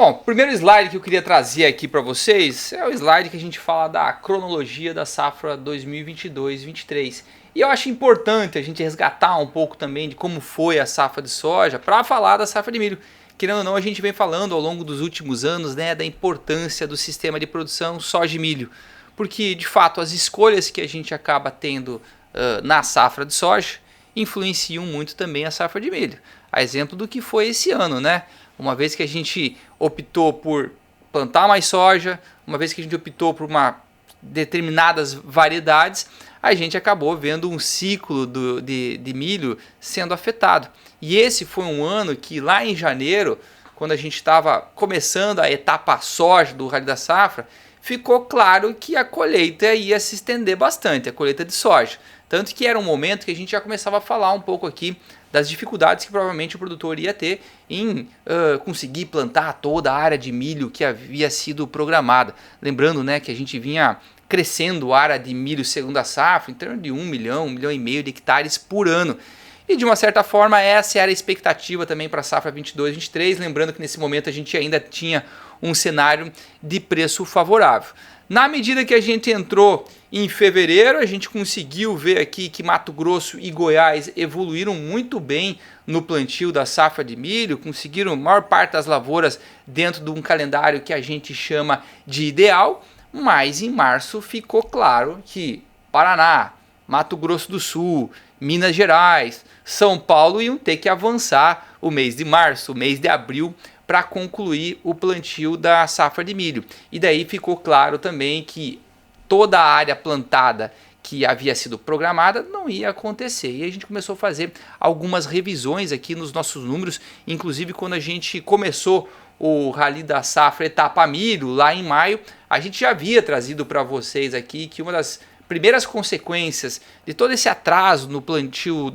Bom, o primeiro slide que eu queria trazer aqui para vocês é o slide que a gente fala da cronologia da safra 2022-23. E eu acho importante a gente resgatar um pouco também de como foi a safra de soja para falar da safra de milho. Querendo ou não, a gente vem falando ao longo dos últimos anos, né, da importância do sistema de produção soja e milho. Porque, de fato, as escolhas que a gente acaba tendo na safra de soja influenciam muito também a safra de milho. A exemplo do que foi esse ano, né? Uma vez que a gente optou por plantar mais soja, uma vez que a gente optou por determinadas variedades, a gente acabou vendo um ciclo de milho sendo afetado. E esse foi um ano que lá em janeiro, quando a gente estava começando a etapa soja do Rally da Safra, ficou claro que a colheita ia se estender bastante, a colheita de soja. Tanto que era um momento que a gente já começava a falar um pouco aqui das dificuldades que provavelmente o produtor ia ter em conseguir plantar toda a área de milho que havia sido programada. Lembrando, né, que a gente vinha crescendo a área de milho segunda safra em torno de 1 milhão, 1,5 milhão de hectares por ano. E de uma certa forma essa era a expectativa também para a safra 22-23, lembrando que nesse momento a gente ainda tinha um cenário de preço favorável. Na medida que a gente entrou em fevereiro, a gente conseguiu ver aqui que Mato Grosso e Goiás evoluíram muito bem no plantio da safra de milho, conseguiram a maior parte das lavouras dentro de um calendário que a gente chama de ideal, mas em março ficou claro que Paraná, Mato Grosso do Sul, Minas Gerais, São Paulo iam ter que avançar o mês de março, o mês de abril, para concluir o plantio da safra de milho. E daí ficou claro também que toda a área plantada que havia sido programada não ia acontecer. E a gente começou a fazer algumas revisões aqui nos nossos números, inclusive quando a gente começou o Rally da Safra etapa milho lá em maio, a gente já havia trazido para vocês aqui que uma das primeiras consequências de todo esse atraso no plantio,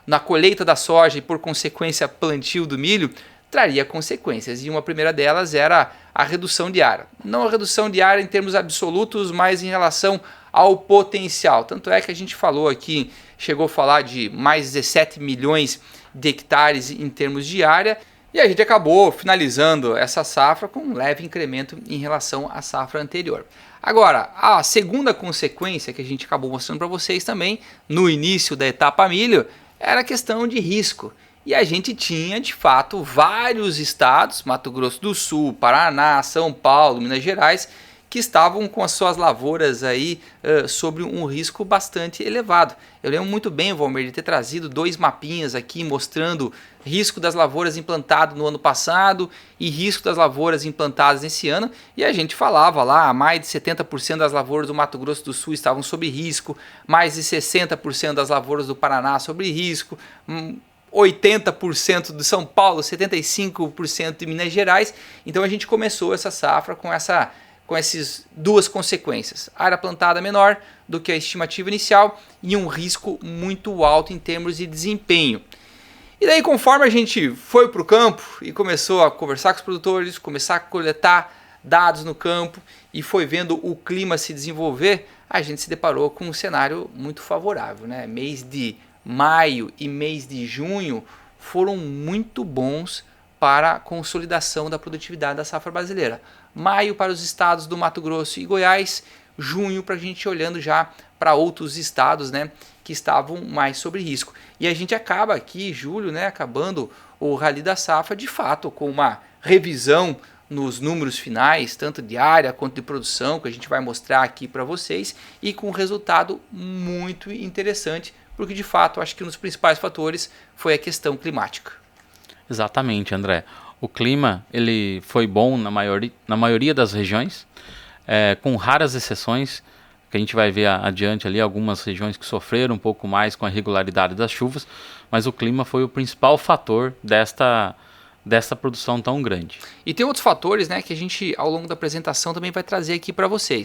na colheita da soja e por consequência plantio do milho, traria consequências, e uma primeira delas era a redução de área. Não a redução de área em termos absolutos, mas em relação ao potencial. Tanto é que a gente falou aqui, chegou a falar de mais 17 milhões de hectares em termos de área, e a gente acabou finalizando essa safra com um leve incremento em relação à safra anterior. Agora, a segunda consequência que a gente acabou mostrando para vocês também, no início da etapa milho, era a questão de risco. E a gente tinha, de fato, vários estados, Mato Grosso do Sul, Paraná, São Paulo, Minas Gerais, que estavam com as suas lavouras aí sobre um risco bastante elevado. Eu lembro muito bem, Valmir, de ter trazido 2 mapinhas aqui mostrando risco das lavouras implantado no ano passado e risco das lavouras implantadas nesse ano, e a gente falava lá, mais de 70% das lavouras do Mato Grosso do Sul estavam sob risco, mais de 60% das lavouras do Paraná sob risco, 80% de São Paulo, 75% de Minas Gerais. Então a gente começou essa safra com essas duas consequências: área plantada menor do que a estimativa inicial e um risco muito alto em termos de desempenho. E daí, conforme a gente foi para o campo e começou a conversar com os produtores, começar a coletar dados no campo e foi vendo o clima se desenvolver, a gente se deparou com um cenário muito favorável, né? Mês de maio e mês de junho foram muito bons para a consolidação da produtividade da safra brasileira. Maio para os estados do Mato Grosso e Goiás, junho para a gente olhando já para outros estados, né, que estavam mais sob risco. E a gente acaba aqui, julho, né, acabando o Rally da Safra, de fato, com uma revisão nos números finais, tanto de área quanto de produção, que a gente vai mostrar aqui para vocês, e com um resultado muito interessante, porque de fato acho que um dos principais fatores foi a questão climática. Exatamente, André. O clima ele foi bom na maioria das regiões, com raras exceções, que a gente vai ver adiante ali, algumas regiões que sofreram um pouco mais com a irregularidade das chuvas, mas o clima foi o principal fator dessa produção tão grande. E tem outros fatores, né, que a gente ao longo da apresentação também vai trazer aqui para vocês.